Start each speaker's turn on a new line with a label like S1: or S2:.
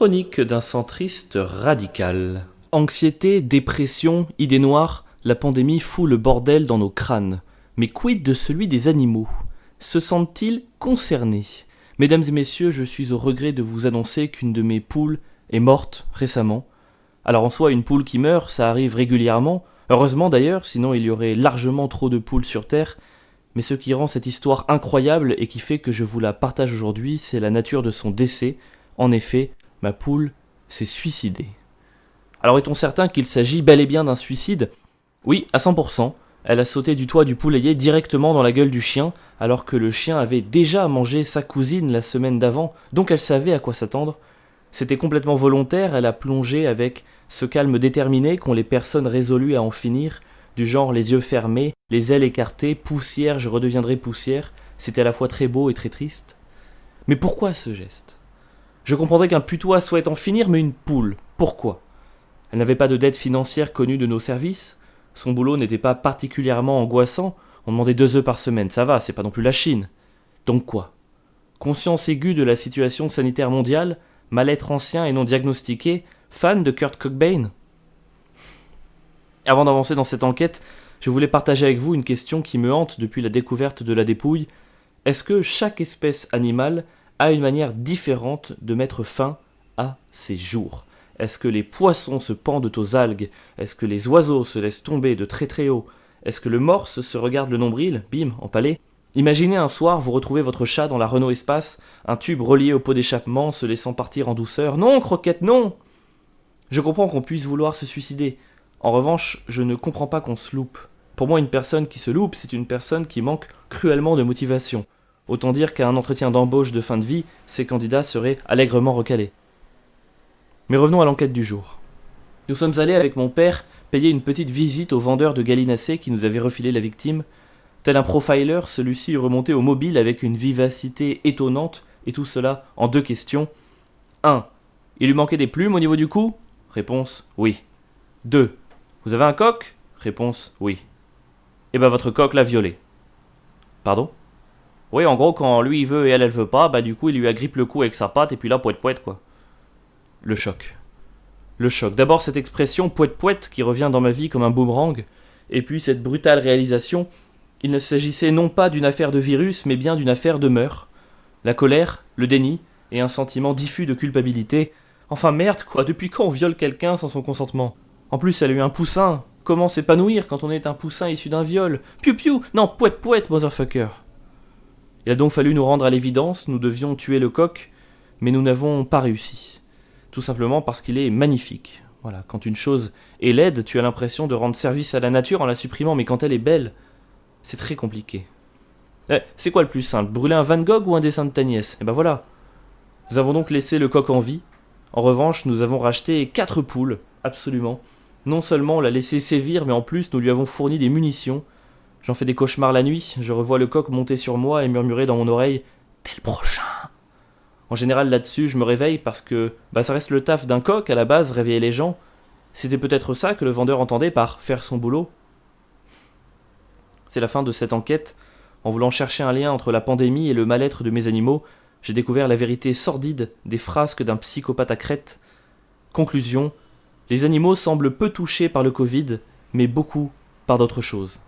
S1: Chronique d'un centriste radical. Anxiété, dépression, idées noires, la pandémie fout le bordel dans nos crânes. Mais quid de celui des animaux ? Se sentent-ils concernés ? Mesdames et messieurs, je suis au regret de vous annoncer qu'une de mes poules est morte récemment. Alors en soi, une poule qui meurt, ça arrive régulièrement, heureusement d'ailleurs, sinon il y aurait largement trop de poules sur Terre. Mais ce qui rend cette histoire incroyable et qui fait que je vous la partage aujourd'hui, c'est la nature de son décès. En effet, ma poule s'est suicidée. Alors est-on certain qu'il s'agit bel et bien d'un suicide ? Oui, à 100%. Elle a sauté du toit du poulailler directement dans la gueule du chien, alors que le chien avait déjà mangé sa cousine la semaine d'avant, donc elle savait à quoi s'attendre. C'était complètement volontaire, elle a plongé avec ce calme déterminé qu'ont les personnes résolues à en finir, du genre les yeux fermés, les ailes écartées, poussière, je redeviendrai poussière. C'était à la fois très beau et très triste. Mais pourquoi ce geste ? Je comprendrais qu'un putois souhaite en finir, mais une poule, pourquoi ? Elle n'avait pas de dette financière connue de nos services. Son boulot n'était pas particulièrement angoissant. On demandait 2 œufs par semaine, ça va, c'est pas non plus la Chine. Donc quoi ? Conscience aiguë de la situation sanitaire mondiale, mal-être ancien et non diagnostiqué, fan de Kurt Cobain ? Avant d'avancer dans cette enquête, je voulais partager avec vous une question qui me hante depuis la découverte de la dépouille. Est-ce que chaque espèce animale a une manière différente de mettre fin à ses jours ? Est-ce que les poissons se pendent aux algues ? Est-ce que les oiseaux se laissent tomber de très très haut ? Est-ce que le morse se regarde le nombril, bim, empalé ? Imaginez un soir, vous retrouvez votre chat dans la Renault Espace, un tube relié au pot d'échappement se laissant partir en douceur. Non, Croquette, non ! Je comprends qu'on puisse vouloir se suicider. En revanche, je ne comprends pas qu'on se loupe. Pour moi, une personne qui se loupe, c'est une personne qui manque cruellement de motivation. Autant dire qu'à un entretien d'embauche de fin de vie, ces candidats seraient allègrement recalés. Mais revenons à l'enquête du jour. Nous sommes allés avec mon père payer une petite visite au vendeur de gallinacés qui nous avait refilé la victime. Tel un profiler, celui-ci remontait au mobile avec une vivacité étonnante, et tout cela en 2 questions. 1. Il lui manquait des plumes au niveau du cou ? Réponse, oui. 2. Vous avez un coq ? Réponse, oui. Eh ben votre coq l'a violé. Pardon ? Oui, en gros, quand lui il veut et elle veut pas, bah du coup il lui agrippe le cou avec sa patte et puis là, poète quoi. Le choc. Le choc. D'abord cette expression poète qui revient dans ma vie comme un boomerang, et puis cette brutale réalisation, il ne s'agissait non pas d'une affaire de virus, mais bien d'une affaire de mœurs. La colère, le déni, et un sentiment diffus de culpabilité. Enfin merde quoi, depuis quand on viole quelqu'un sans son consentement ? En plus elle a eu un poussin, comment s'épanouir quand on est un poussin issu d'un viol ? Piou piou, non poète, motherfucker. Il a donc fallu nous rendre à l'évidence, nous devions tuer le coq, mais nous n'avons pas réussi. Tout simplement parce qu'il est magnifique. Voilà, quand une chose est laide, tu as l'impression de rendre service à la nature en la supprimant, mais quand elle est belle, c'est très compliqué. C'est quoi le plus simple, brûler un Van Gogh ou un dessin de ta nièce ? Et ben voilà. Nous avons donc laissé le coq en vie. En revanche, nous avons racheté 4 poules, absolument. Non seulement on l'a laissé sévir, mais en plus nous lui avons fourni des munitions. J'en fais des cauchemars la nuit, je revois le coq monter sur moi et murmurer dans mon oreille « T'es le prochain !» En général là-dessus, je me réveille parce que ça reste le taf d'un coq à la base, réveiller les gens. C'était peut-être ça que le vendeur entendait par faire son boulot. C'est la fin de cette enquête. En voulant chercher un lien entre la pandémie et le mal-être de mes animaux, j'ai découvert la vérité sordide des frasques d'un psychopathe à crête. Conclusion, les animaux semblent peu touchés par le Covid, mais beaucoup par d'autres choses.